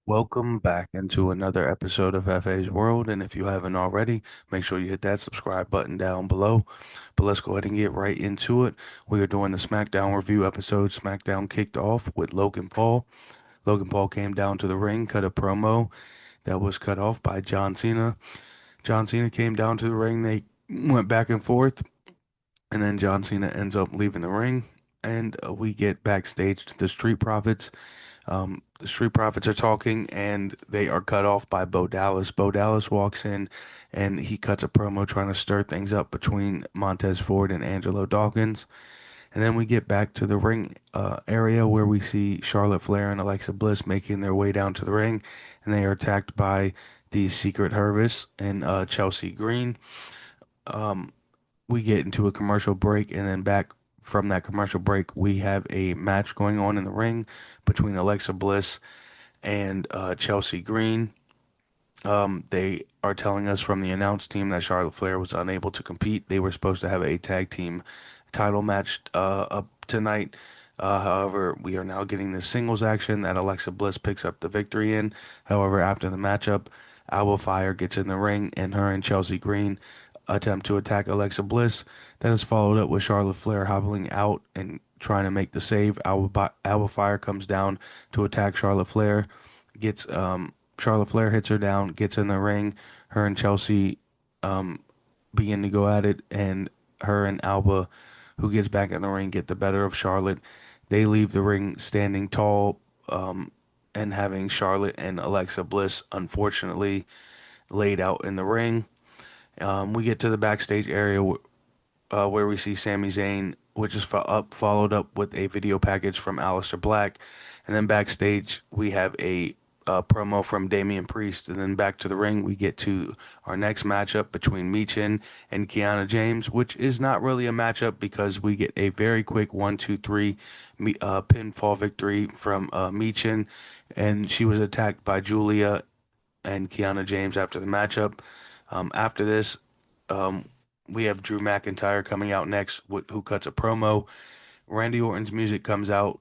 Welcome back into another episode of FA's World. And if you haven't already, make sure you hit that subscribe button down below. But let's go ahead and get right into it. We are doing the Smackdown review episode. Smackdown kicked off with Logan Paul. Logan Paul came down to the ring, cut a promo that was cut off by John Cena. John Cena came down to the ring. They went back and forth. And then John Cena ends up leaving the ring. And we get backstage to the Street Profits. The Street Profits are talking and they are cut off by Bo Dallas. Bo Dallas walks in and he cuts a promo trying to stir things up between Montez Ford and Angelo Dawkins. And then we get back to the ring area where we see Charlotte Flair and Alexa Bliss making their way down to the ring. And they are attacked by the Secret Service and Chelsea Green. Um, we get into a commercial break and then back from that commercial break, we have a match going on in the ring between Alexa Bliss and Chelsea Green. They are telling us from the announce team that Charlotte Flair was unable to compete. They were supposed to have a tag team title match up tonight. However, we are now getting the singles action that Alexa Bliss picks up the victory in. However, after the matchup, Alba Fire gets in the ring and her and Chelsea Green attempt to attack Alexa Bliss. That is followed up with Charlotte Flair hobbling out and trying to make the save. Alba Fire comes down to attack Charlotte Flair, gets Charlotte Flair hits her down, gets in the ring. Her and Chelsea um, begin to go at it, and her and Alba, who gets back in the ring, get the better of Charlotte. They leave the ring standing tall, and having Charlotte and Alexa Bliss, unfortunately, laid out in the ring. We get to the backstage area where we see Sami Zayn, which is followed up with a video package from Aleister Black. And then backstage, we have a promo from Damian Priest. And then back to the ring, we get to our next matchup between Michin and Kiana James, which is not really a matchup because we get a very quick 1, 2, 3 pinfall victory from Michin. And she was attacked by Julia and Kiana James after the matchup. After this, um, we have Drew McIntyre coming out next, who cuts a promo. Randy Orton's music comes out.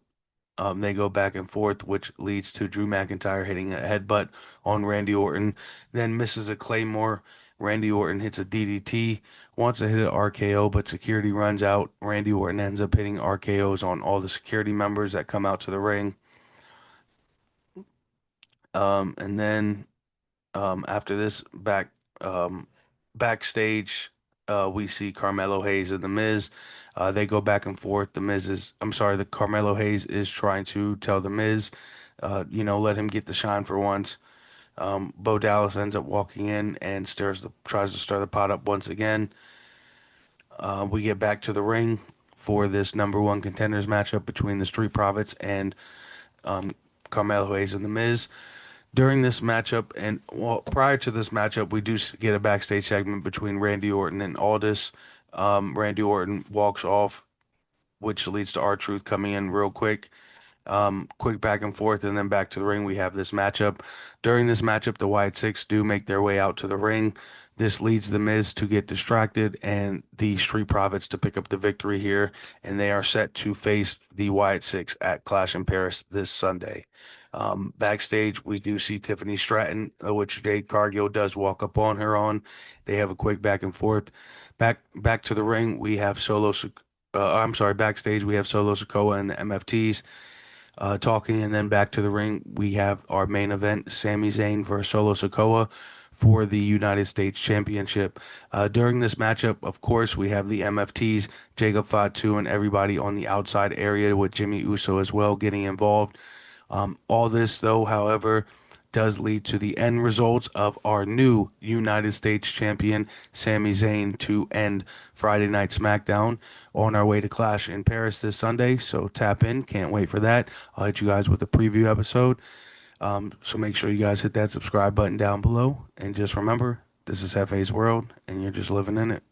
They go back and forth, which leads to Drew McIntyre hitting a headbutt on Randy Orton, then misses a Claymore. Randy Orton hits a DDT, wants to hit an RKO, but security runs out. Randy Orton ends up hitting RKOs on all the security members that come out to the ring. And then after this, um, backstage, we see Carmelo Hayes and The Miz. They go back and forth. The Carmelo Hayes is trying to tell The Miz, let him get the shine for once. Bo Dallas ends up walking in and tries to stir the pot up once again. We get back to the ring for this number one contenders matchup between the Street Profits and um, Carmelo Hayes and The Miz. During this matchup, and well, prior to this matchup, we do get a backstage segment between Randy Orton and Aldis. Randy Orton walks off, which leads to R-Truth coming in real quick. Quick back and forth, and then back to the ring. We have this matchup. During this matchup, the Wyatt Six do make their way out to the ring. This leads the Miz to get distracted and the Street Profits to pick up the victory here, and they are set to face the Wyatt Six at Clash in Paris this Sunday. Backstage, we do see Tiffany Stratton, which Jade Cargill does walk up on her on. They have a quick back and forth. Back to the ring, we have backstage we have Solo Sikoa and the MFTs talking, and then back to the ring, we have our main event, Sami Zayn versus Solo Sikoa for the United States Championship. During this matchup, of course, we have the MFTs, Jacob Fatu, and everybody on the outside area with Jimmy Uso as well getting involved. All this, though, however, does lead to the end results of our new United States champion, Sami Zayn, to end Friday Night SmackDown on our way to Clash in Paris this Sunday. So tap in. Can't wait for that. I'll hit you guys with a preview episode. So make sure you guys hit that subscribe button down below. And just remember, this is FA's World, and you're just living in it.